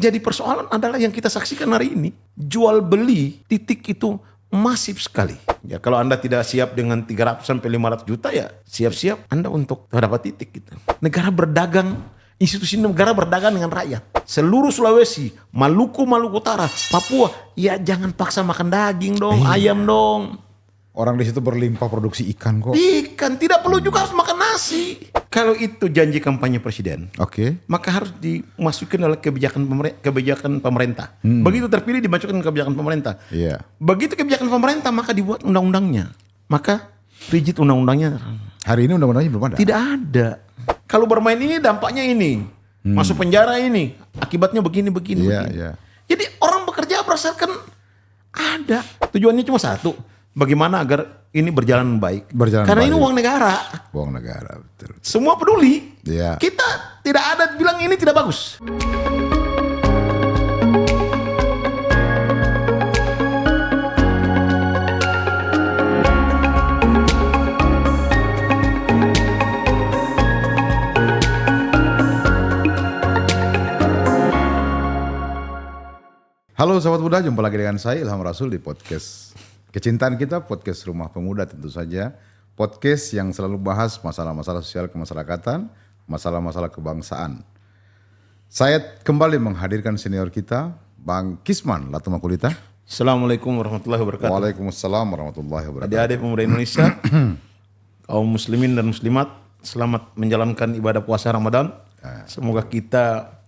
Jadi persoalan adalah yang kita saksikan hari ini. Jual beli titik itu masif sekali. Ya kalau Anda tidak siap dengan 300 sampai 500 juta ya siap-siap Anda untuk dapat titik gitu. Negara berdagang, institusi negara berdagang dengan rakyat. Seluruh Sulawesi, Maluku Utara, Papua, ya jangan paksa makan daging dong, ayam dong. Orang di situ berlimpah produksi ikan kok. Ikan, tidak perlu juga harus makan nasi. Kalau itu janji kampanye presiden, Oke. maka harus dimasukkan dalam kebijakan pemerintah. Begitu terpilih dimasukkan ke kebijakan pemerintah. Iya. Begitu kebijakan pemerintah maka dibuat undang-undangnya. Maka rigid undang-undangnya. Hari ini undang-undangnya belum ada. Tidak ada. Kalau bermain ini dampaknya ini. Masuk penjara ini. Akibatnya begini. Iya, iya. Jadi orang bekerja berdasarkan ada. Tujuannya cuma satu. Bagaimana agar ini berjalan baik. Karena ini uang negara. Uang negara, betul. Semua peduli. Iya. Kita tidak ada bilang ini tidak bagus. Halo sahabat muda, jumpa lagi dengan saya Ilham Rasul di podcast kecintaan kita, podcast Rumah Pemuda tentu saja. Podcast yang selalu bahas masalah-masalah sosial kemasyarakatan, masalah-masalah kebangsaan. Saya kembali menghadirkan senior kita, Bang Kisman Latumakulita. Assalamualaikum warahmatullahi wabarakatuh. Waalaikumsalam warahmatullahi wabarakatuh. Adik-adik pemuda Indonesia, kaum muslimin dan muslimat, selamat menjalankan ibadah puasa Ramadan. Semoga kita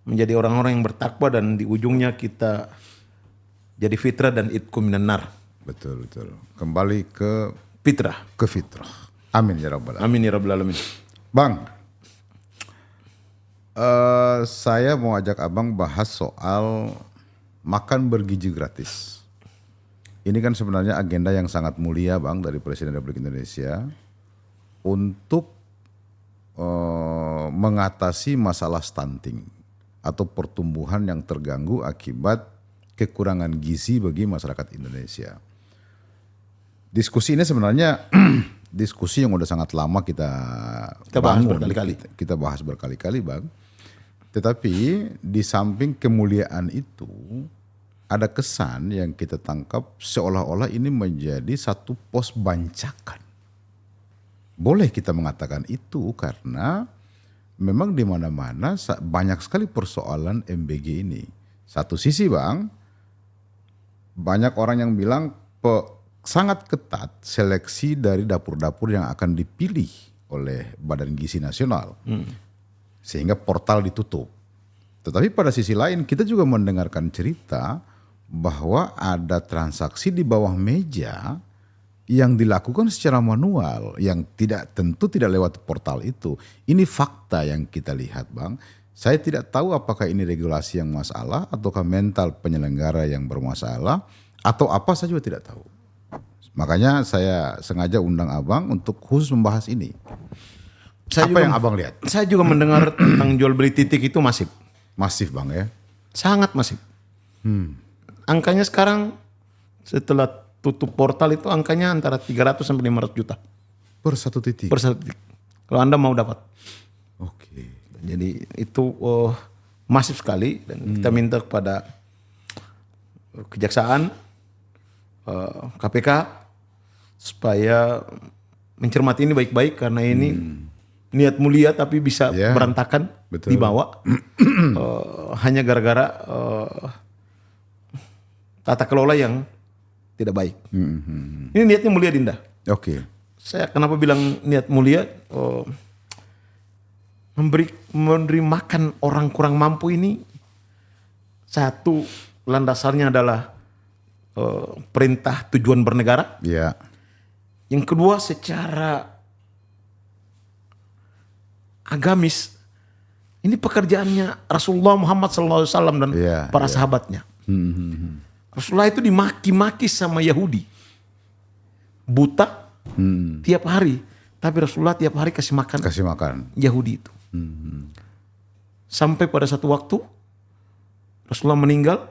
menjadi orang-orang yang bertakwa dan di ujungnya kita jadi fitrah dan itqu minan nar. Betul, betul. Kembali ke Fitrah. fitrah. Amin ya rabbal alamin. Amin ya rabbal alamin. Bang, saya mau ajak abang bahas soal makan bergizi gratis. Ini kan sebenarnya agenda yang sangat mulia bang dari Presiden Republik Indonesia untuk mengatasi masalah stunting atau pertumbuhan yang terganggu akibat kekurangan gizi bagi masyarakat Indonesia. Diskusi ini sebenarnya diskusi yang udah sangat lama kita bahas bangun, berkali-kali. Kita bahas berkali-kali bang. Tetapi di samping kemuliaan itu ada kesan yang kita tangkap seolah-olah ini menjadi satu pos bancakan. Boleh kita mengatakan itu karena memang di mana-mana banyak sekali persoalan MBG ini. Satu sisi bang, banyak orang yang bilang sangat ketat seleksi dari dapur-dapur yang akan dipilih oleh Badan Gizi Nasional. Sehingga portal ditutup. Tetapi pada sisi lain kita juga mendengarkan cerita bahwa ada transaksi di bawah meja yang dilakukan secara manual, yang tentu tidak lewat portal itu. Ini fakta yang kita lihat bang. Saya tidak tahu apakah ini regulasi yang masalah, ataukah mental penyelenggara yang bermasalah, atau apa saya juga tidak tahu. Makanya saya sengaja undang abang untuk khusus membahas ini. Apa yang abang lihat? Saya juga mendengar tentang jual beli titik itu masif. Masif bang ya? Sangat masif. Angkanya sekarang setelah tutup portal itu angkanya antara 300 sampai 500 juta. Per satu titik? Per satu titik. Kalau Anda mau dapat. Oke. Jadi itu masif sekali dan kita minta kepada kejaksaan, KPK supaya mencermati ini baik-baik karena ini niat mulia tapi bisa berantakan, betul. Dibawa hanya gara-gara tata kelola yang tidak baik. Ini niatnya mulia Dinda. Oke. Saya kenapa bilang niat mulia? Memberi makan orang kurang mampu ini satu landasannya adalah perintah tujuan bernegara. Iya. Yang kedua secara agamis ini pekerjaannya Rasulullah Muhammad SAW dan para sahabatnya. Rasulullah itu dimaki-maki sama Yahudi, buta tiap hari, tapi Rasulullah tiap hari kasih makan Yahudi itu. Sampai pada satu waktu Rasulullah meninggal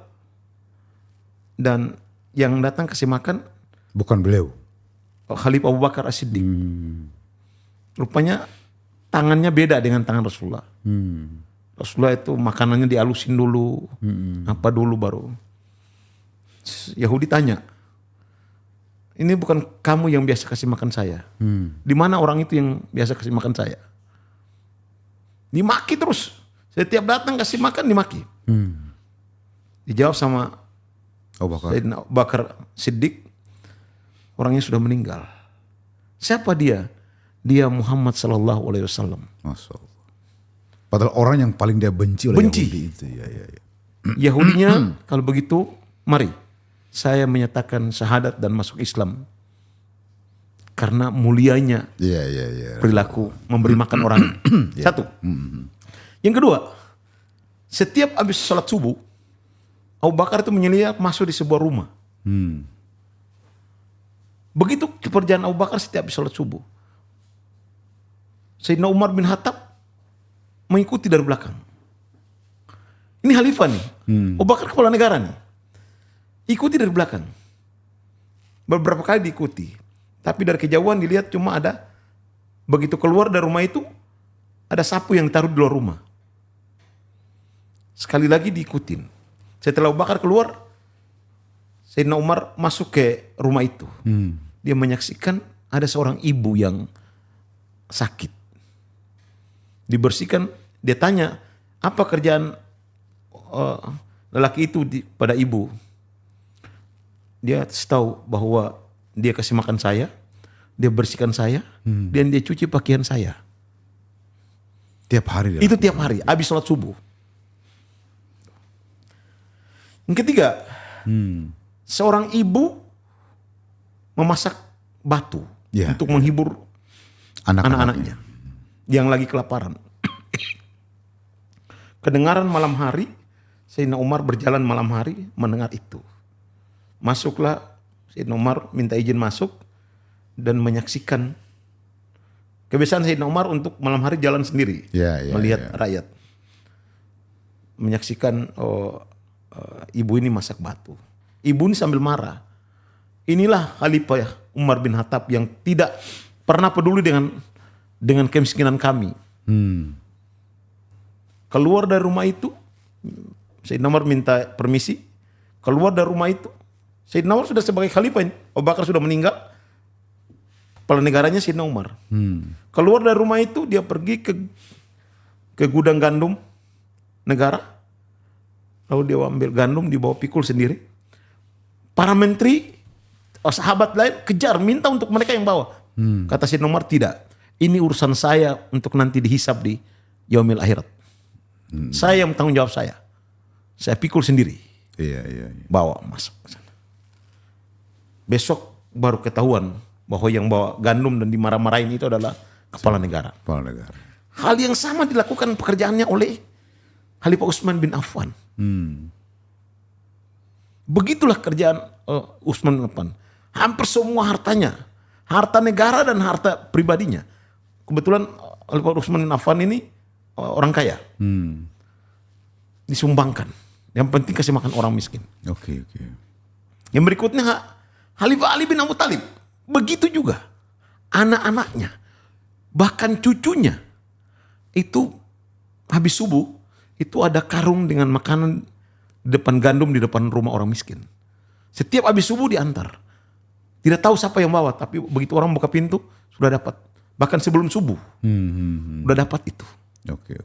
dan yang datang kasih makan bukan beliau, Khalifah Abu Bakar As-Siddiq. Rupanya tangannya beda dengan tangan Rasulullah. Rasulullah itu makanannya dihalusin dulu, apa dulu baru. Yahudi tanya, ini bukan kamu yang biasa kasih makan saya. Di mana orang itu yang biasa kasih makan saya? Dimaki terus. Setiap datang kasih makan dimaki. Dijawab sama Sayyidina Abu Bakar Siddiq, orangnya sudah meninggal. Siapa dia? Dia Muhammad sallallahu alaihi wasallam. Masya Allah. Padahal orang yang paling dia benci oleh Benci. Yahudi itu. Ya. Yahudinya kalau begitu mari saya menyatakan syahadat dan masuk Islam. Karena mulianya Iya. perilaku memberi makan orang. Satu. Yang kedua, setiap habis sholat subuh, Abu Bakar itu menyeliap masuk di sebuah rumah. Begitu pekerjaan Abu Bakar setiap habis sholat subuh. Sayyidina Umar bin Khattab mengikuti dari belakang. Ini khalifah nih. Abu Bakar kepala negara nih. Ikuti dari belakang. Beberapa kali diikuti. Tapi dari kejauhan dilihat cuma ada, begitu keluar dari rumah itu, ada sapu yang ditaruh di luar rumah. Sekali lagi diikutin. Setelah Abu Bakar keluar, Sayyidina Umar masuk ke rumah itu. Dia menyaksikan ada seorang ibu yang sakit. Dibersihkan, dia tanya, apa kerjaan lelaki itu pada ibu? Dia tahu bahwa dia kasih makan saya, dia bersihkan saya, dan dia cuci pakaian saya. Tiap hari. Itu tiap hari, habis sholat subuh. Yang ketiga, seorang ibu memasak batu untuk menghibur anak-anaknya yang lagi kelaparan. Kedengaran malam hari, Sayyidina Umar berjalan malam hari mendengar itu. Masuklah Sayyidina Umar, minta izin masuk dan menyaksikan. Kebiasaan Sayyidina Umar untuk malam hari jalan sendiri, melihat rakyat. Menyaksikan ibu ini masak batu. Ibu ini sambil marah. Inilah Khalifah Umar bin Khattab yang tidak pernah peduli dengan kemiskinan kami. Keluar dari rumah itu, Sayyidina Umar minta permisi. Keluar dari rumah itu, Sayyidina Umar sudah sebagai khalifah ini. Abu Bakar sudah meninggal. Kepala negaranya Sayyidina Umar. Keluar dari rumah itu, dia pergi ke gudang gandum negara. Lalu dia ambil gandum, dibawa pikul sendiri. Para menteri, sahabat lain kejar, minta untuk mereka yang bawa. Kata Sayyidina Umar, tidak. Ini urusan saya untuk nanti dihisab di yaumil akhirat. Saya yang tanggung jawab saya. Saya pikul sendiri. Iya. Bawa masuk ke sana. Besok baru ketahuan bahwa yang bawa gandum dan dimarah-marahin itu adalah kepala negara. Kepala negara. Hal yang sama dilakukan pekerjaannya oleh Khalifah Utsman bin Affan. Begitulah kerjaan Utsman bin Affan. Hampir semua hartanya, harta negara dan harta pribadinya. Kebetulan Khalifah Utsman bin Affan ini orang kaya. Disumbangkan. Yang penting kasih makan orang miskin. Oke. Yang berikutnya Khalifah Ali bin Abu Thalib. Begitu juga. Anak-anaknya. Bahkan cucunya. Itu habis subuh. Itu ada karung dengan makanan di depan gandum di depan rumah orang miskin. Setiap habis subuh diantar. Tidak tahu siapa yang bawa. Tapi begitu orang buka pintu sudah dapat. Bahkan sebelum subuh. Sudah dapat itu. Oke.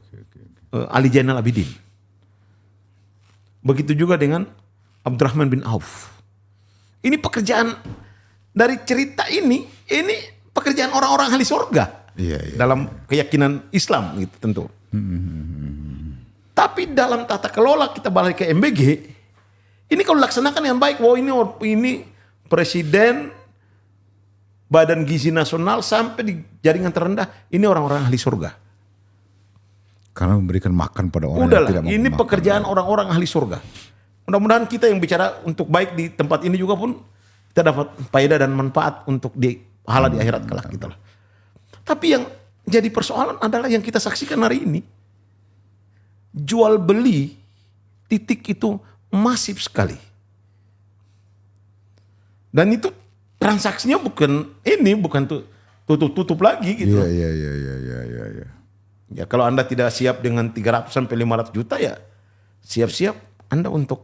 Ali Zainal Abidin. Begitu juga dengan Abdurrahman bin Auf. Ini pekerjaan dari cerita ini pekerjaan orang-orang ahli surga. Iya. Dalam keyakinan Islam gitu tentu. Tapi dalam tata kelola kita balik ke MBG, ini kalau dilaksanakan yang baik, ini presiden, Badan Gizi Nasional sampai di jaringan terendah, ini orang-orang ahli surga. Karena memberikan makan pada orang Udahlah, yang tidak ini makan. pekerjaan orang-orang ahli surga. Mudah-mudahan kita yang bicara untuk baik di tempat ini juga pun kita dapat faedah dan manfaat untuk di pahala di akhirat kelak kita lah. Tapi yang jadi persoalan adalah yang kita saksikan hari ini. Jual beli titik itu masif sekali. Dan itu transaksinya bukan tutup-tutup lagi gitu. Iya. Ya kalau Anda tidak siap dengan 300 sampai 500 juta ya siap-siap Anda untuk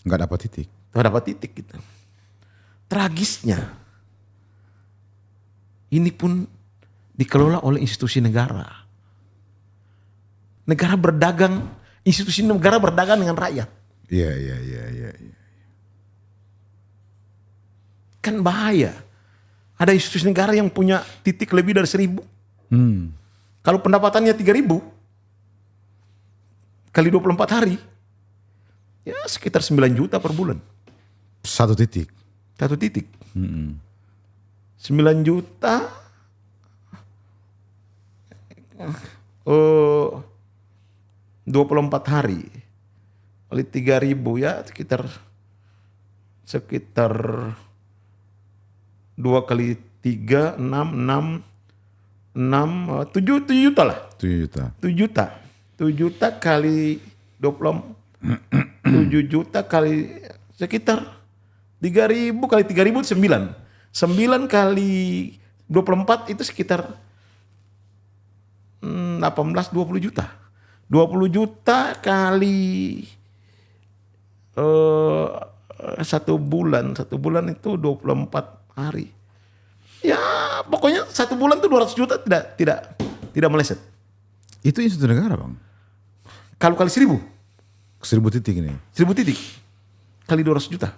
Nggak dapat titik. dapat titik gitu. Tragisnya ini pun dikelola oleh institusi negara. Negara berdagang, institusi negara berdagang dengan rakyat. Iya. Kan bahaya. Ada institusi negara yang punya titik lebih dari 1.000. Kalau pendapatannya 3.000 kali 24 hari, ya sekitar 9 juta per bulan. Satu titik. Satu titik. 9 juta 24 hari kali 3.000 ya sekitar 2 kali 3 6 7 juta lah. 7 juta. 7 juta. 7 juta kali 7 juta kali sekitar 3.000 kali 3.000 9. 9 kali 24 itu sekitar 18 20 juta. 20 juta kali 1 bulan. 1 bulan itu 24 hari. Ya pokoknya 1 bulan itu 200 juta tidak meleset. Itu institusi negara, Bang. Kalau kali 1.000. 1.000 titik ini. 1.000 titik kali 200 juta.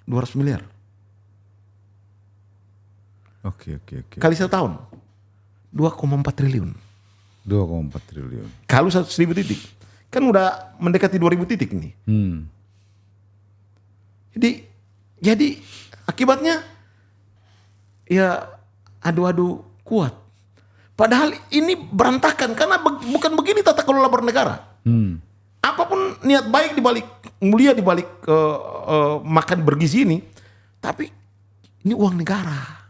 200 miliar. Oke. Kali 1 tahun 2,4 triliun. 2,4 triliun. Kalau 1.000 titik kan udah mendekati 2.000 titik nih. Jadi akibatnya ya adu-adu kuat. Padahal ini berantakan karena bukan begini tata kelola bernegara. Apapun niat baik dibalik mulia dibalik makan bergizi ini, tapi ini uang negara.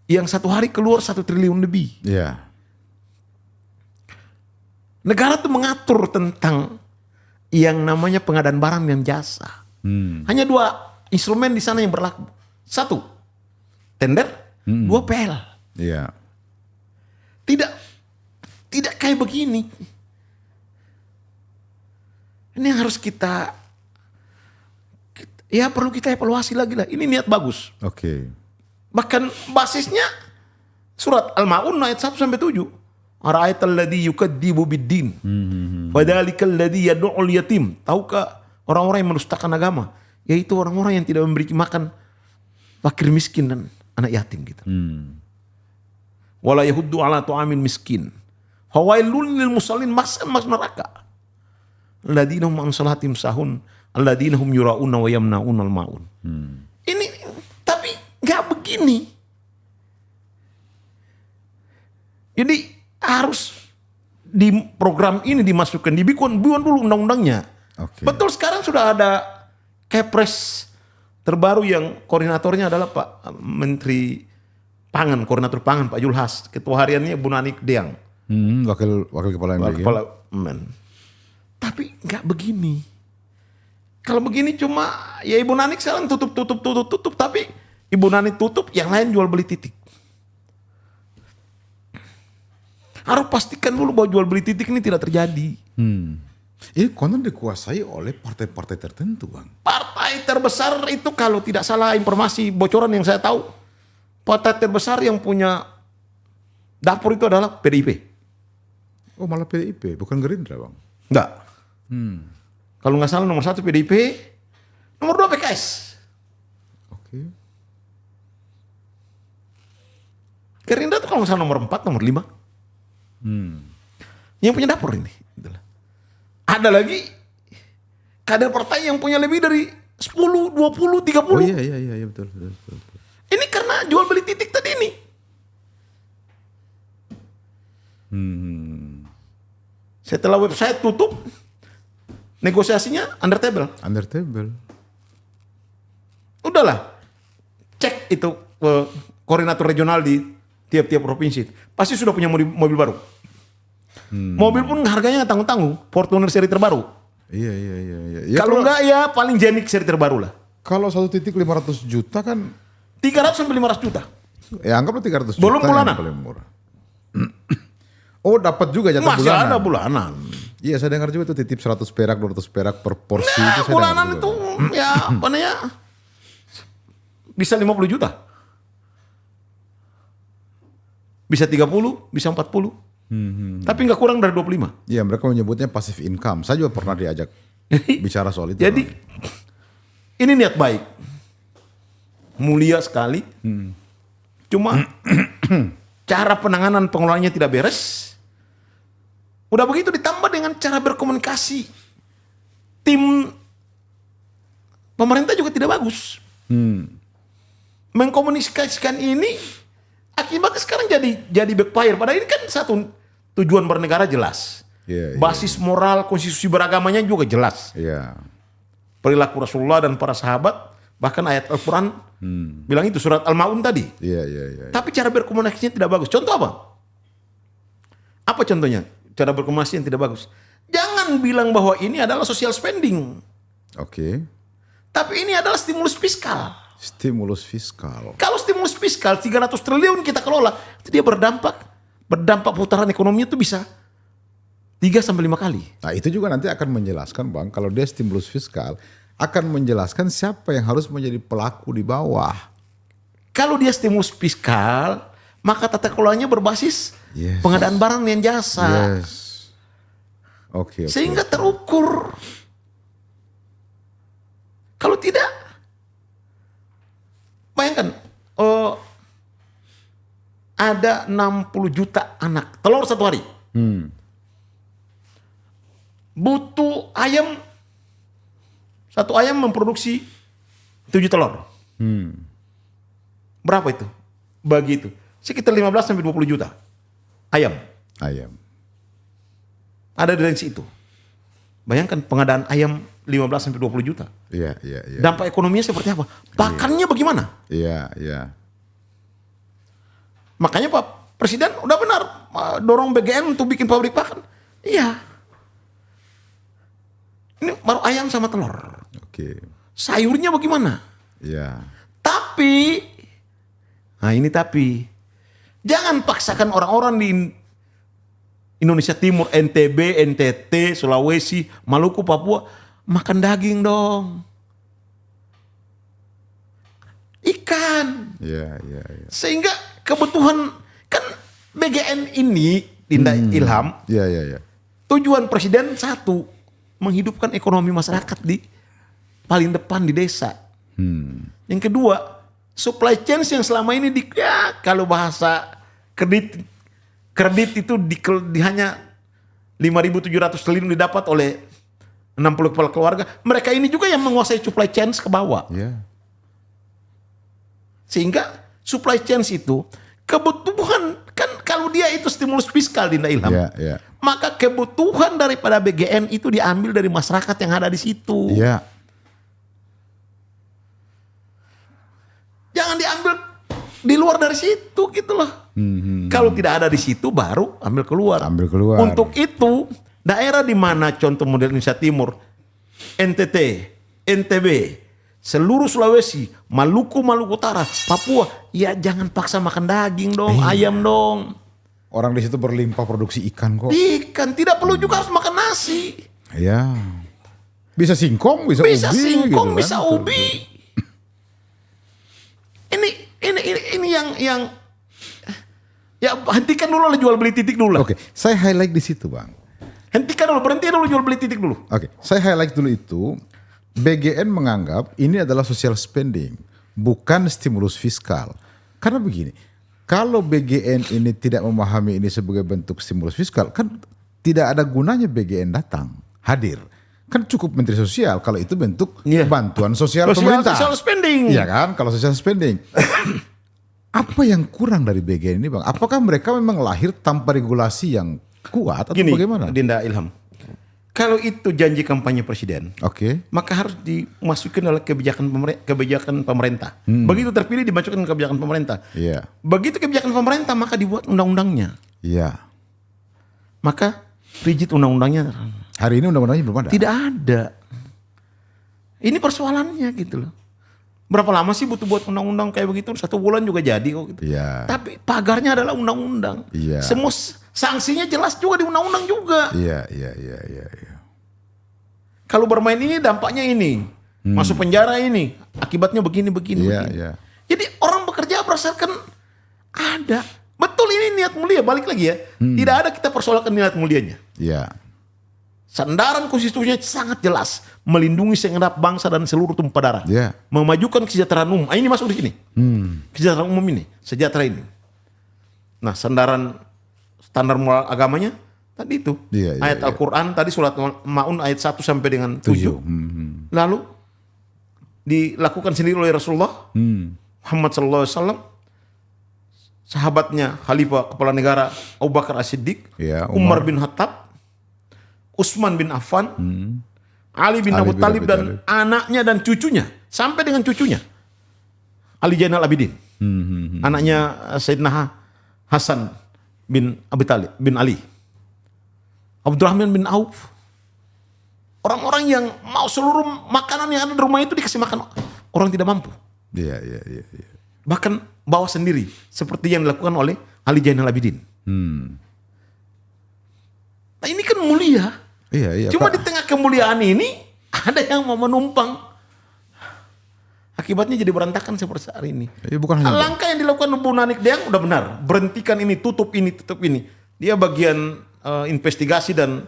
Yang 1 hari keluar 1 triliun lebih. Iya. Negara tuh mengatur tentang yang namanya pengadaan barang dan jasa. Hanya 2 instrumen di sana yang berlaku. 1, tender. 2, PL. Iya. Tidak kayak begini. Ini harus perlu kita evaluasi lagi lah. Ini niat bagus. Oke. Bahkan basisnya surat Al-Ma'un ayat 1 sampai 7. Ara'aital ladzi yukadzibu biddin. Fadzalikal ladzi yad'ul yatim. Tahukah orang-orang yang mendustakan agama? Yaitu orang-orang yang tidak memberi makan fakir miskin dan anak yatim gitu. Wala yahuddu ala tu'amin miskin. Hawailul lil musallin masuk neraka. Alladzina hum an salatihim sahun, alladzina hum yura'una wa yamna'unal ma'un. Ini tapi enggak begini. Jadi harus di program ini dimasukkan, dibikin dulu undang-undangnya. Oke. Betul, sekarang sudah ada Kepres terbaru yang koordinatornya adalah Pak Menteri Pangan, koordinator Pangan Pak Julhas, ketua hariannya Bu Nanik Deang. Wakil kepala MBG. Kepala Men. Tapi nggak begini. Kalau begini cuma ya Ibu Nanik sekarang tutup, tapi Ibu Nanik tutup, yang lain jual beli titik. Harus pastikan dulu bahwa jual beli titik ini tidak terjadi. Ini konon dikuasai oleh partai-partai tertentu, Bang. Partai terbesar itu kalau tidak salah informasi bocoran yang saya tahu, partai terbesar yang punya dapur itu adalah PDIP. Oh, malah PDIP, bukan Gerindra, Bang. Enggak. Kalau nggak salah nomor 1 PDIP, nomor 2 PKS. Oke. Gerindra itu kalau nggak salah nomor 4, nomor 5. Yang punya dapur ini. Ada lagi kader partai yang punya lebih dari 10, 20, 30. Oh iya, betul. Ini karena jual beli titik tadi ini. Setelah website tutup, negosiasinya under table. Udahlah, cek itu koordinator regional di tiap-tiap provinsi. Pasti sudah punya mobil baru. Mobil pun harganya tanggung-tanggung, Fortuner seri terbaru. Iya. Ya, kalau enggak ya paling Jenik seri terbaru lah. Kalau 1 titik 500 juta kan 300 sampai 500 juta. Ya anggaplah 300 juta. Belum bulanan. Yang paling murah. Oh dapat juga jatah Masih bulanan. ada bulanan. Iya saya dengar juga itu titip 100 perak, 200 perak per porsi. Nah, Itu saya bulanan dengar itu juga. ya apa namanya? Bisa 50 juta. Bisa 30, bisa 40. Tapi nggak kurang dari 25. Iya mereka menyebutnya passive income. Saya juga pernah diajak bicara soal itu. Jadi ini niat baik. Mulia sekali. Cuma cara penanganan pengelolaannya tidak beres. Udah begitu ditambah dengan cara berkomunikasi. Tim pemerintah juga tidak bagus. Mengkomunikasikan ini akibatnya sekarang jadi backfire. Padahal ini kan satu tujuan bernegara jelas. Iya, iya. Basis moral konstitusi beragamanya juga jelas. Iya. Perilaku Rasulullah dan para sahabat, bahkan ayat Al-Quran bilang itu, surat Al-Ma'un tadi. Iya, iya, iya. Tapi cara berkomunikasinya tidak bagus. Contoh apa? Apa contohnya? Cara berkomunikasi yang tidak bagus. Jangan bilang bahwa ini adalah social spending. Oke. Tapi ini adalah stimulus fiskal. Stimulus fiskal. Kalau stimulus fiskal 300 triliun kita kelola, itu dia berdampak putaran ekonominya itu bisa 3-5 kali. Nah itu juga nanti akan menjelaskan Bang, kalau dia stimulus fiskal, akan menjelaskan siapa yang harus menjadi pelaku di bawah. Kalau dia stimulus fiskal, maka tata kelolanya berbasis Yes. pengadaan barang dan jasa. Yes. Oke. Sehingga terukur. Kalau tidak, bayangkan, ada 60 juta anak telur satu hari. Butuh ayam, satu ayam memproduksi 7 telur. Berapa itu? Bagi itu sekitar 15-20 juta ayam. Ayam. Ada di range itu. Bayangkan pengadaan ayam 15-20 juta. Iya, iya, iya. Dampak ekonominya seperti apa? Pakannya bagaimana? Iya, iya. Makanya Pak Presiden udah benar dorong BGN untuk bikin pabrik pakan. Iya. Ini baru ayam sama telur. Oke. Sayurnya bagaimana? Iya. Tapi, nah ini tapi, jangan paksakan orang-orang di Indonesia Timur, NTB, NTT, Sulawesi, Maluku, Papua, makan daging dong. Ikan. Iya, iya, iya. Sehingga kebutuhan, kan BGN ini, Dinda Ilham, Iya, iya, iya. tujuan Presiden satu, menghidupkan ekonomi masyarakat di paling depan di desa. Yang kedua, supply chain yang selama ini kalau bahasa kredit itu hanya 5.700 triliun didapat oleh 60 kepala keluarga. Mereka ini juga yang menguasai supply chain ke bawah. Iya. Sehingga supply chain itu kebutuhan, kan kalau dia itu stimulus fiskal Dinda Ilham. Iya, iya. Maka kebutuhan daripada BGN itu diambil dari masyarakat yang ada di situ. Iya. Jangan diambil di luar dari situ gitu loh. Kalau tidak ada di situ baru ambil keluar. Ambil keluar. Untuk itu daerah di mana contoh model Indonesia Timur, NTT, NTB, seluruh Sulawesi, Maluku Utara, Papua, ya jangan paksa makan daging dong, ayam dong. Orang di situ berlimpah produksi ikan kok. Ikan tidak perlu juga harus makan nasi. Iya. Bisa singkong, bisa ubi. Bisa singkong, gitu kan. bisa ubi. Ini yang ya hentikan dulu lah jual beli titik dulu lah. Oke, saya highlight di situ, Bang. Hentikan dulu, berhenti dulu jual beli titik dulu. Oke, saya highlight dulu itu. BGN menganggap ini adalah social spending, bukan stimulus fiskal. Karena begini, kalau BGN ini tidak memahami ini sebagai bentuk stimulus fiskal, kan tidak ada gunanya BGN datang, hadir. Kan cukup Menteri Sosial kalau itu bentuk bantuan sosial pemerintah. Social spending. Iya kan, kalau social spending. Apa yang kurang dari BGN ini, Bang? Apakah mereka memang lahir tanpa regulasi yang kuat atau Gini, bagaimana? Dinda Ilham. Kalau itu janji kampanye presiden, Oke. maka harus dimasukkan dalam kebijakan pemerintah. Begitu terpilih dimasukkan ke kebijakan pemerintah. Iya. Begitu kebijakan pemerintah maka dibuat undang-undangnya. Iya. Maka rigid undang-undangnya. Hari ini undang-undangnya belum ada. Tidak ada. Ini persoalannya gitu loh. Berapa lama sih butuh buat undang-undang kayak begitu? 1 bulan juga jadi kok gitu. Iya. Tapi pagarnya adalah undang-undang. Iya. Semua sanksinya jelas juga di undang-undang juga. Iya. Kalau bermain ini dampaknya ini. Masuk penjara ini. Akibatnya begini. Iya. Jadi orang bekerja berdasarkan ada. Betul ini niat mulia. Balik lagi ya. Tidak ada kita persoalkan niat mulianya. Iya. Sandaran konstitusinya sangat jelas. Melindungi segenap bangsa dan seluruh tumpah darah. Iya. Memajukan kesejahteraan umum. Ini masuk di sini. Kesejahteraan umum ini. Sejahtera ini. Nah standar moral agamanya tadi itu. Iya, ayat Al-Quran tadi surat Ma'un ayat 1 sampai dengan 7. Lalu dilakukan sendiri oleh Rasulullah Muhammad SAW. Sahabatnya Khalifah Kepala Negara Abu Bakar As-Siddiq. Iya, Umar bin Khattab. Usman bin Affan, Ali bin Abu Talib dan anaknya dan cucunya sampai dengan cucunya Ali Zainal Abidin, anaknya Sayyidina Hasan bin Abi Talib bin Ali, Abdurrahman bin Auf, orang-orang yang mau seluruh makanan yang ada di rumah itu dikasih makan orang tidak mampu. Iya. Bahkan bawa sendiri seperti yang dilakukan oleh Ali Zainal Abidin. Nah ini kan mulia. Iya. Cuma di tengah kemuliaan ini ada yang mau menumpang. Akibatnya jadi berantakan seperti saat ini. Iya, bukan hanya Langkah yang dilakukan Bu Nanik Deang udah benar. Berhentikan ini, tutup ini. Dia bagian investigasi dan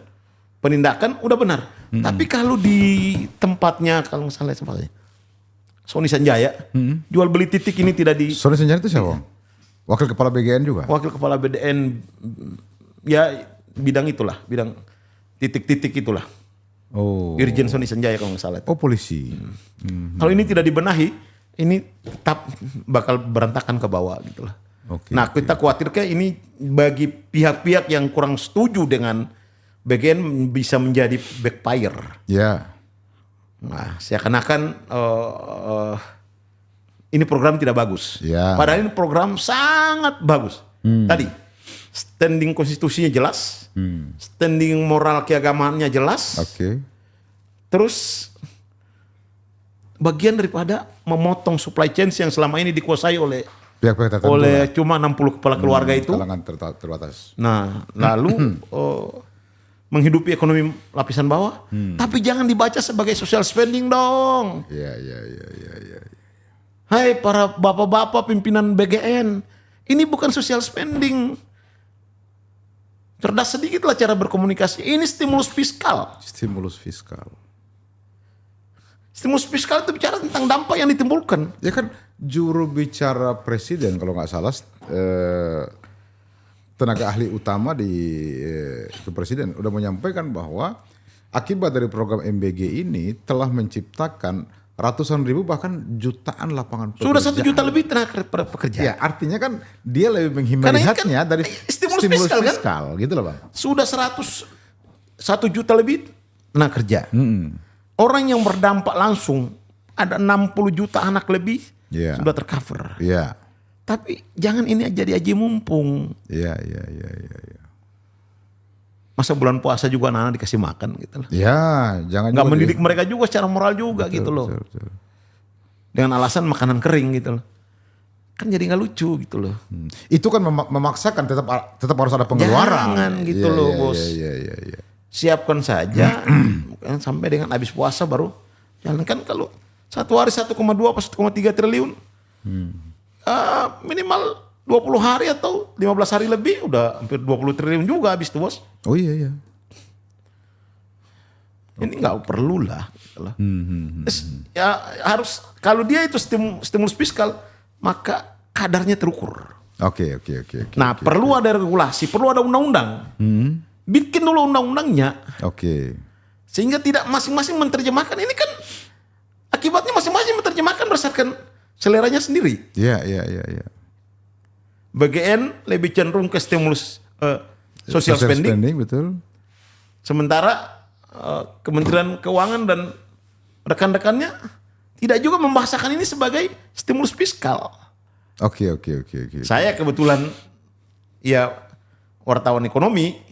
penindakan udah benar. Tapi kalau di tempatnya kalau misalnya seperti Sony Sanjaya, jual beli titik ini tidak di Sony Sanjaya itu siapa? Wakil Kepala BGN juga? Wakil Kepala BDN ya bidang itulah, bidang titik-titik itulah. Oh. Irjen Sony Sanjaya kalau nggak salah. Oh, polisi. Kalau ini tidak dibenahi, ini tetap bakal berantakan ke bawah gitulah. Nah, kita khawatirkan ini bagi pihak-pihak yang kurang setuju dengan BGN bisa menjadi backfire. Ya. Nah, seakan-akan ini program tidak bagus. Ya. Padahal ini program sangat bagus. Tadi standing konstitusinya jelas, standing moral keagamaannya jelas. Oke. Terus bagian daripada memotong supply chain yang selama ini dikuasai oleh Pihak-pihak tertentu oleh cuma 60 kepala keluarga itu. Kalangan terbatas. Nah, lalu menghidupi ekonomi lapisan bawah, tapi jangan dibaca sebagai social spending dong. Iya. Hai para bapak-bapak pimpinan BGN, ini bukan social spending. Cerdas sedikitlah cara berkomunikasi. Ini stimulus fiskal. Stimulus fiskal. Stimulus fiskal itu bicara tentang dampak yang ditimbulkan. Ya kan juru bicara presiden kalau nggak salah tenaga ahli utama di itu presiden udah menyampaikan bahwa akibat dari program MBG ini telah menciptakan ratusan ribu bahkan jutaan lapangan pekerjaan. Sudah 1 juta lebih tenaga pekerja. Ya artinya kan dia lebih melihatnya dari stimulus fiskal kan? Gitu loh Bang. Sudah 1 juta lebih tenaga kerja. Orang yang berdampak langsung ada 60 juta anak lebih sudah tercover. Iya. Tapi jangan ini jadi aji mumpung. Iya. Masa bulan puasa juga anak-anak dikasih makan gitu loh. Ya, jangan Nggak juga mendidik mereka juga secara moral juga gitu loh. Betul. Dengan alasan makanan kering gitu loh. Kan jadi nggak lucu gitu loh. Itu kan memaksakan tetap harus ada pengeluaran. Jangan gitu loh bos. Iya. Siapkan saja sampai dengan habis puasa baru jalan. Kan kalau satu hari 1,2 atau 1,3 triliun minimal 20 hari atau 15 hari lebih udah hampir 20 triliun juga habis tuh bos. Oh iya. Ini nggak perlu lah. Gitu lah. Ya harus kalau dia itu stimulus fiskal maka kadarnya terukur. Oke. Nah perlu ada regulasi, perlu ada undang-undang. Bikin dulu undang-undangnya. Oke. Sehingga tidak masing-masing menerjemahkan. Ini kan akibatnya masing-masing menerjemahkan berdasarkan seleranya sendiri. Iya. BGN lebih cenderung ke stimulus social spending. Betul. Sementara Kementerian Keuangan dan rekan-rekannya tidak juga membahasakan ini sebagai stimulus fiskal. Oke. Saya kebetulan ya wartawan ekonomi.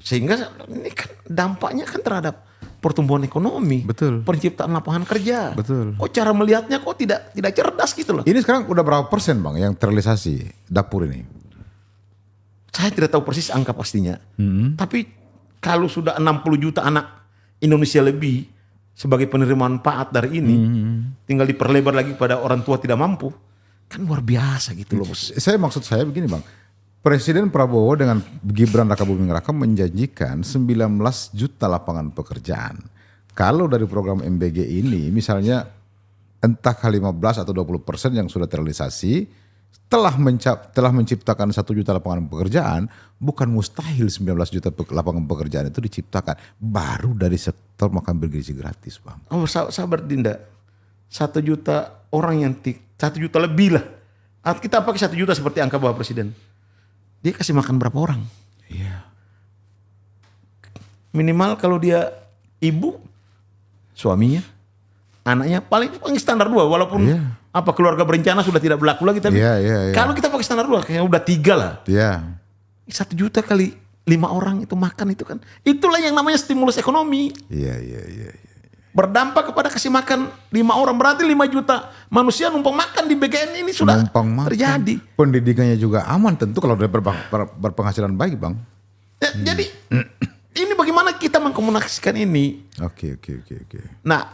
Sehingga ini kan dampaknya kan terhadap pertumbuhan ekonomi, Betul. penciptaan lapangan kerja. Betul. Kok cara melihatnya kok tidak cerdas gitu loh. Ini sekarang udah berapa persen Bang yang terrealisasi dapur ini? Saya tidak tahu persis angka pastinya. Tapi kalau sudah 60 juta anak Indonesia lebih sebagai penerima manfaat dari ini, tinggal diperlebar lagi pada orang tua tidak mampu, kan luar biasa gitu loh bos. Maksud saya begini Bang. Presiden Prabowo dengan Gibran Rakabuming Raka menjanjikan 19 juta lapangan pekerjaan. Kalau dari program MBG ini misalnya entah 15 atau 20% yang sudah terrealisasi, telah menciptakan 1 juta lapangan pekerjaan, bukan mustahil 19 juta lapangan pekerjaan itu diciptakan. Baru dari sektor makan bergizi gratis Bang. Oh sabar Dinda, 1 juta orang yang 1 juta lebih lah. Kita pakai 1 juta seperti angka Bapak Presiden. Dia kasih makan berapa orang? Iya. Minimal kalau dia ibu, suaminya, anaknya paling standar 2. Walaupun keluarga berencana sudah tidak berlaku lagi. Tapi kalau kita pakai standar 2, kayaknya udah 3 lah. Iya. 1 juta kali 5 orang itu makan itu kan. Itulah yang namanya stimulus ekonomi. Iya. Berdampak kepada kasih makan 5 orang. Berarti 5 juta manusia numpang makan di BGN ini sudah terjadi. Pendidikannya juga aman tentu kalau dia berpenghasilan baik Bang. Jadi ini bagaimana kita mengkomunikasikan ini. Oke. Nah,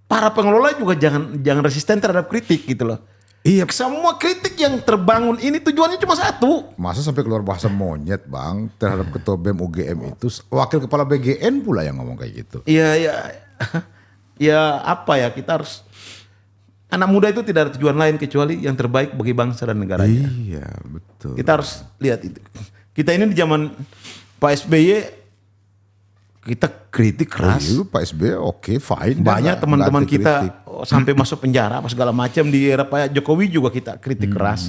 para pengelola juga jangan resisten terhadap kritik gitu loh. Iya. Semua kritik yang terbangun ini tujuannya cuma satu. Masa sampai keluar bahasa monyet Bang terhadap ketua BEM UGM itu, wakil kepala BGN pula yang ngomong kayak gitu. Iya. Ya apa ya, kita harus, anak muda itu tidak ada tujuan lain kecuali yang terbaik bagi bangsa dan negaranya. Iya betul. Kita harus lihat itu. Kita ini di zaman Pak SBY kita kritik keras. Pak SBY oke, fine. Banyak teman-teman kita sampai masuk penjara apa segala macam. Di era Pak Jokowi juga kita kritik keras.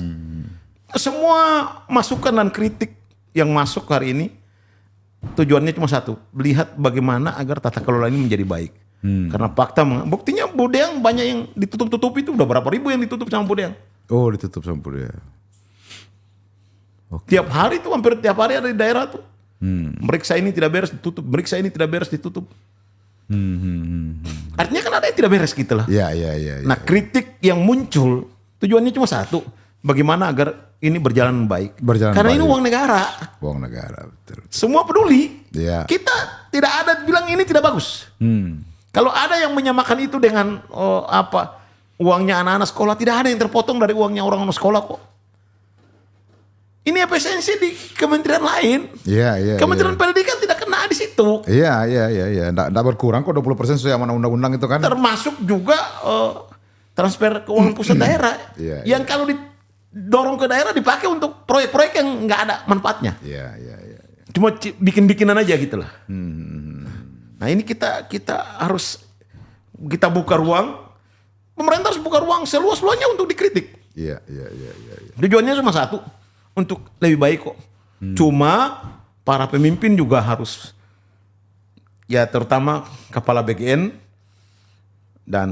Semua masukan dan kritik yang masuk hari ini tujuannya cuma satu, melihat bagaimana agar tata kelola ini menjadi baik. Karena fakta buktinya Budeang banyak yang ditutup itu, udah berapa ribu yang ditutup sama Budeang. Oh, ditutup sama Budeang. Tiap hari tuh, hampir tiap hari ada di daerah tuh. Meriksa ini tidak beres ditutup, meriksa ini tidak beres ditutup. Artinya kan ada yang tidak beres gitu lah. Iya. Nah, kritik yang muncul tujuannya cuma satu, bagaimana agar ini berjalan baik. Karena ini uang negara. Uang negara, betul. Semua peduli. Iya. Kita tidak ada bilang ini tidak bagus. Kalau ada yang menyamakan itu dengan uangnya anak-anak sekolah, tidak ada yang terpotong dari uangnya orang-orang sekolah kok. Ini efisiensi di kementerian lain. Iya. Kementerian Pendidikan tidak kena di situ. Iya. Nggak berkurang kok 20% sesuai amanah undang-undang itu kan. Termasuk juga transfer keuangan pusat daerah. Yang kalau didorong ke daerah dipakai untuk proyek-proyek yang nggak ada manfaatnya. Iya. Cuma bikin-bikinan aja gitu lah. Nah ini kita harus buka ruang. Pemerintah harus buka ruang seluas-luasnya untuk dikritik. Iya. Tujuannya cuma satu, untuk lebih baik kok. Cuma para pemimpin juga harus, ya terutama kepala BGN dan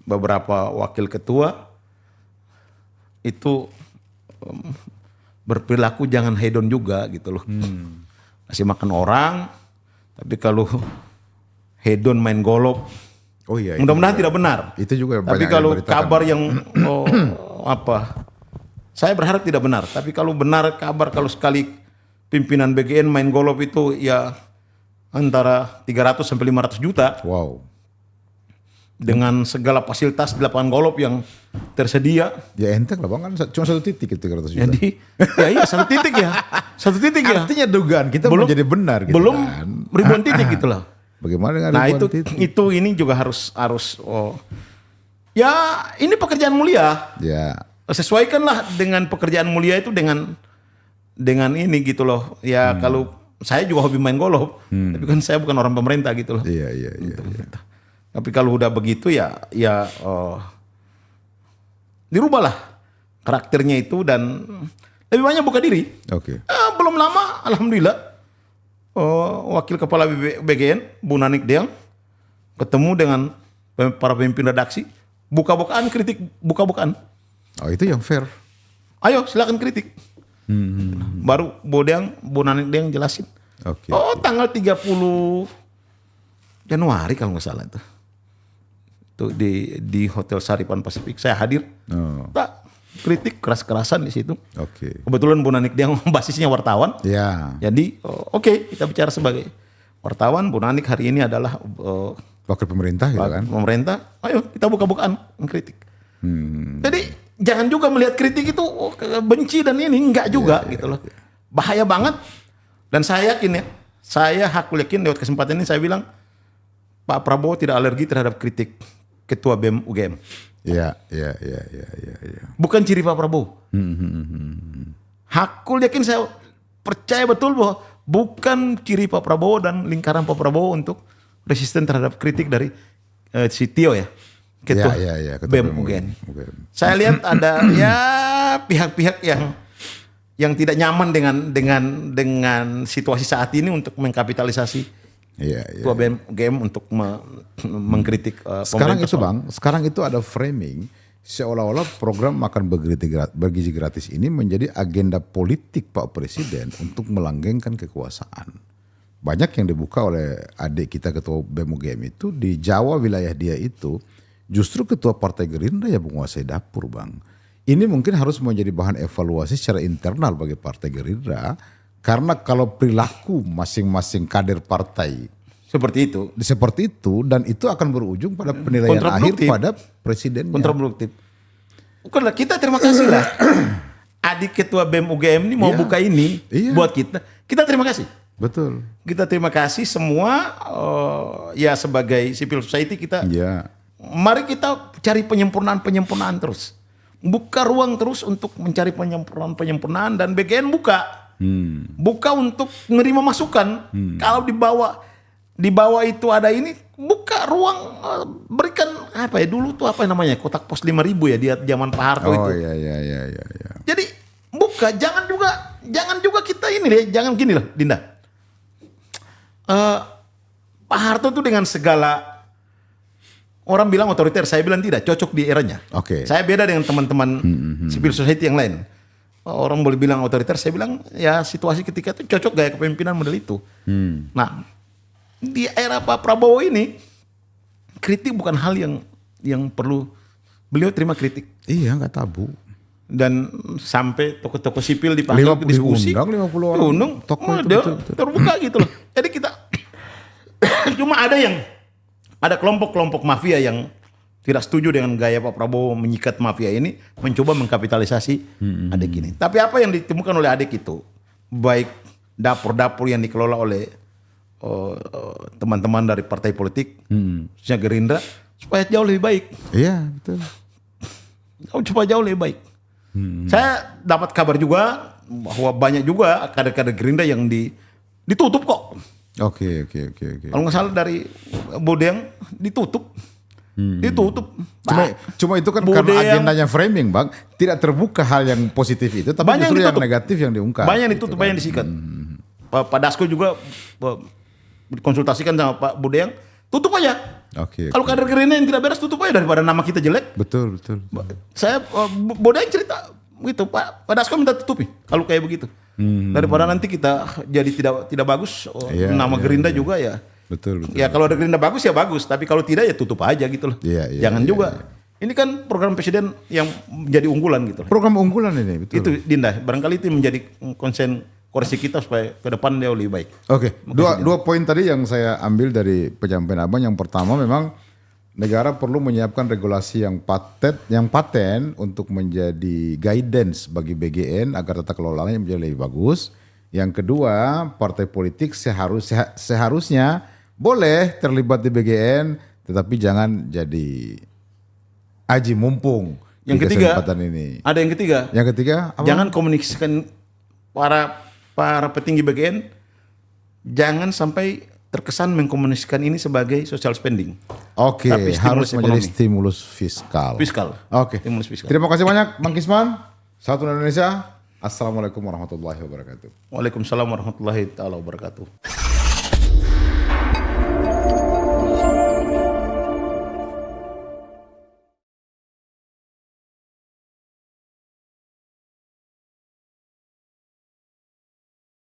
beberapa wakil ketua itu berperilaku jangan hedon juga gitu loh. Kasih makan orang, tapi kalau hedon main golop, mudah-mudahan tidak benar. Itu juga tapi kalau kabar yang saya berharap tidak benar. Tapi kalau benar kabar kalau sekali pimpinan BGN main golop itu ya antara 300 sampai 500 juta. Wow. Dengan segala fasilitas di lapangan golop yang tersedia. Ya enteng lah Bang, kan cuma 1 titik itu 300 juta. Jadi iya 1 titik ya. 1 titik ya. Artinya dugaan kita belum menjadi benar gitu. Belum kan. Ribuan titik gitu lah. Bagaimana dengan ribuan titik? Itu ini juga harus ya ini pekerjaan mulia. Ya. Sesuaikanlah dengan pekerjaan mulia itu dengan ini gitu loh. Ya kalau saya juga hobi main golf, tapi kan saya bukan orang pemerintah gitu loh. Iya. Tapi kalau udah begitu ya dirubahlah karakternya itu dan lebih banyak buka diri. Oke. Belum lama, alhamdulillah, wakil kepala BGN Bu Nanik Deang ketemu dengan para pemimpin redaksi, buka-bukaan kritik, buka-bukaan. Oh itu yang fair. Ayo silakan kritik. Baru Bu Nanik Deang jelasin. Oke. Tanggal 30 Januari kalau nggak salah itu. Itu di Hotel Saripan Pasifik saya hadir. Tak kritik keras-kerasan di situ. Oke. Kebetulan Bu Nanik dia basisnya wartawan. Ya. Jadi oke, kita bicara sebagai wartawan. Bu Nanik hari ini adalah Wakil pemerintah gitu kan. pemerintah. Ayo kita buka-bukaan mengkritik. Jadi jangan juga melihat kritik itu benci dan ini enggak juga gitu loh. Bahaya banget. Dan saya yakin ya, saya hakul yakin lewat kesempatan ini saya bilang Pak Prabowo tidak alergi terhadap kritik Ketua BEM UGM. Iya. Bukan ciri Pak Prabowo. Hakul yakin saya percaya betul bahwa bukan ciri Pak Prabowo dan lingkaran Pak Prabowo untuk resisten terhadap kritik dari si Tio ya. Ketua Ketua BEM UGM. Saya lihat ada ya pihak-pihak yang tidak nyaman dengan situasi saat ini untuk mengkapitalisasi Ketua BEM UGM untuk mengkritik Sekarang pemerintah. itu Bang, sekarang itu ada framing seolah-olah program makan bergizi gratis ini menjadi agenda politik Pak Presiden untuk melanggengkan kekuasaan. Banyak yang dibuka oleh adik kita Ketua BEM UGM itu di Jawa wilayah dia itu justru Ketua Partai Gerindra yang menguasai dapur Bang. Ini mungkin harus menjadi bahan evaluasi secara internal bagi Partai Gerindra. Karena kalau perilaku masing-masing kader partai Seperti itu dan itu akan berujung pada penilaian akhir pada presidennya. kontraproduktif. Bukanlah kita terima kasih lah. Adik Ketua BEM UGM ini mau buka ini buat kita. Kita terima kasih. Betul. Kita terima kasih semua ya sebagai civil society kita. Iya. Mari kita cari penyempurnaan terus. Buka ruang terus untuk mencari penyempurnaan dan BGN buka. Buka untuk menerima masukan. Kalau di bawah itu ada ini, buka ruang, berikan apa ya dulu tuh apa namanya kotak pos 5.000 ya di zaman Pak Harto itu. Oh iya. Jadi buka, jangan juga kita ini deh, jangan gini loh, Dinda. Pak Harto tuh dengan segala orang bilang otoriter, saya bilang tidak cocok di eranya. Oke. Saya beda dengan teman-teman civil society yang lain. Orang boleh bilang otoriter, saya bilang ya situasi ketika itu cocok gaya kepemimpinan model itu. Nah, di era Pak Prabowo ini kritik bukan hal yang perlu beliau terima kritik. Iya nggak tabu. Dan sampai tokoh-tokoh sipil dipanggil ke diskusi. 50 orang. Diundang, Tokoh itu dia betul. terbuka gitu loh. Jadi kita cuma ada kelompok-kelompok mafia yang tidak setuju dengan gaya Pak Prabowo menyikat mafia ini, mencoba mengkapitalisasi adik ini. Tapi apa yang ditemukan oleh adik itu, baik dapur-dapur yang dikelola oleh teman-teman dari partai politik, khususnya Gerindra, supaya jauh lebih baik. Iya betul. Supaya jauh lebih baik. Saya dapat kabar juga bahwa banyak juga kader-kader Gerindra yang ditutup kok. Oke. Kalau nggak salah dari Bodeng ditutup. Ditutup. Cuma itu kan Budaya karena yang- agendanya framing Bang, tidak terbuka hal yang positif itu, tapi Banyak justru yang yang ditutup. negatif yang diungkap. Banyak yang gitu ditutup, kan. banyak yang disikat. Pak Dasko juga dikonsultasikan sama Pak Budeng, tutup aja. Oke. Kalau kader Gerindra yang tidak beres tutup aja daripada nama kita jelek. Betul. Saya Bodeng cerita gitu, Pak Dasko minta tutupi kalau kayak begitu. Daripada nanti kita jadi tidak bagus, Iya, nama iya, Gerindra juga ya. Betul. Ya kalau ada Gerindra bagus ya bagus, tapi kalau tidak ya tutup aja gitu loh. Iya, Jangan juga. Ini kan program presiden yang menjadi unggulan gitu loh. Program unggulan ini betul. Itu Dinda, barangkali itu menjadi konsen koreksi kita supaya ke depan dia lebih baik. Oke, dua poin tadi yang saya ambil dari penyampaian Abang. Yang pertama memang negara perlu menyiapkan regulasi yang paten untuk menjadi guidance bagi BGN agar tata kelolanya menjadi lebih bagus. Yang kedua, partai politik seharusnya boleh terlibat di BGN, tetapi jangan jadi aji mumpung Yang di ketiga, kesempatan ini. ada yang ketiga, Yang ketiga, apa? jangan komunikasikan para petinggi BGN, jangan sampai terkesan mengkomunikasikan ini sebagai social spending. Oke, Tapi harus stimulus menjadi ekonomi. stimulus fiskal. Fiskal. Oke. Stimulus fiskal. Terima kasih banyak Bang Kisman. Satu Indonesia. Assalamualaikum warahmatullahi wabarakatuh. Waalaikumsalam warahmatullahi taala wabarakatuh.